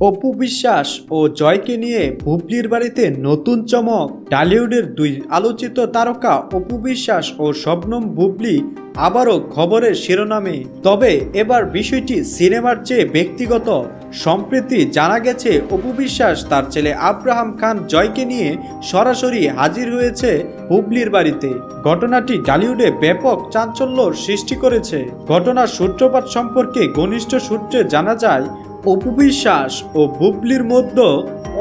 অপু বিশ্বাস ও জয়কে নিয়ে বুবলির বাড়িতে নতুন চমক। টলিউডের দুই আলোচিত তারকা অপু বিশ্বাস ও শবনম বুবলি আবারও খবরের শিরোনামে। তবে এবার বিষয়টি সিনেমার চেয়ে ব্যক্তিগত। সম্প্রতি জানা গেছে অপু বিশ্বাস তার ছেলে আব্রাহাম খান জয়কে নিয়ে সরাসরি হাজির হয়েছে বুবলির বাড়িতে। ঘটনাটি টলিউডে ব্যাপক চাঞ্চল্যর সৃষ্টি করেছে। ঘটনার সূত্রপাত সম্পর্কে ঘনিষ্ঠ সূত্রে জানা যায়, অপু বিশ্বাস ও বুবলির মধ্যে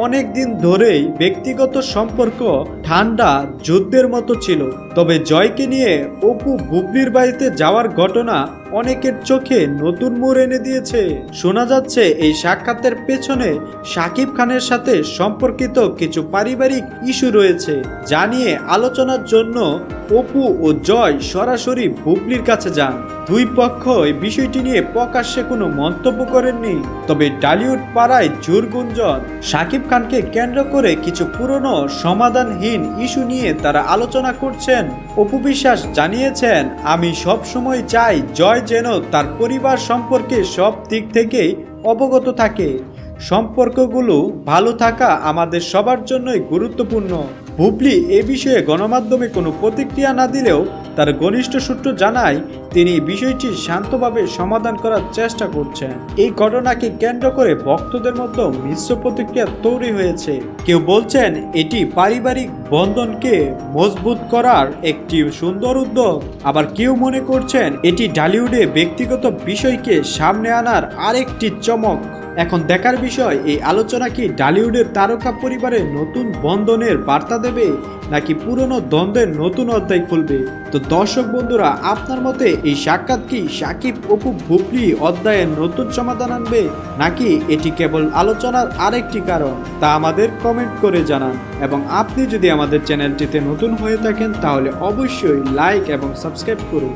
অনেক দিন ধরেই ব্যক্তিগত সম্পর্ক ঠান্ডা যুদ্ধের মতো ছিল। তবে জয়কে নিয়ে অপু বুবলির বাড়িতে যাওয়ার ঘটনা অনেকের চোখে নতুন মোড় এনে দিয়েছে। শোনা যাচ্ছে এই সাক্ষাতের পেছনে শাকিব খানের সাথে সম্পর্কিত কিছু পারিবারিক ইস্যু রয়েছে, যা নিয়ে আলোচনার জন্য অপু ও জয় সরাসরি বুবলির কাছে যান। দুই পক্ষ এই বিষয়টি নিয়ে প্রকাশ্যে কোনো মন্তব্য করেননি। তবে টলিউড পাড়ায় জোর গুঞ্জন, শাকিব খানকে কেন্দ্র করে কিছু পুরনো সমাধানহীন ইস্যু নিয়ে তারা আলোচনা করছেন। অপু বিশ্বাস জানিয়েছেন, আমি সব সময় চাই জয় যেন তার পরিবার সম্পর্কে সব দিক থেকেই অবগত থাকে। সম্পর্কগুলো ভালো থাকা আমাদের সবার জন্যই গুরুত্বপূর্ণ। বুবলি এ বিষয়ে গণমাধ্যমে কোনো প্রতিক্রিয়া না দিলেও তার ঘনিষ্ঠ সূত্র জানায়, তিনি বিষয়টি শান্তভাবে সমাধান করার চেষ্টা করছেন। এই ঘটনাকে কেন্দ্র করে ভক্তদের মধ্যে মিশ্র প্রতিক্রিয়া তৈরি হয়েছে। কেউ বলছেন এটি পারিবারিক বন্ধনকে মজবুত করার একটি সুন্দর উদ্যোগ, আবার কেউ মনে করছেন এটি টলিউডে ব্যক্তিগত বিষয়কে সামনে আনার আরেকটি চমক। এখন দেখার বিষয়, এই আলোচনা কি টলিউডের তারকা পরিবারের নতুন বন্ধনের বার্তা দেবে, নাকি পুরনো দ্বন্দ্বের নতুন অধ্যায় খুলবে। তো দর্শক বন্ধুরা, আপনার মতে এই সাক্ষাৎ কি শাকিব অপু বুবলি অধ্যায়ের নতুন সমাধান আনবে, নাকি এটি কেবল আলোচনার আরেকটি কারণ, তা আমাদের কমেন্ট করে জানান। এবং আপনি যদি আমাদের চ্যানেলটিতে নতুন হয়ে থাকেন তাহলে অবশ্যই লাইক এবং সাবস্ক্রাইব করুন।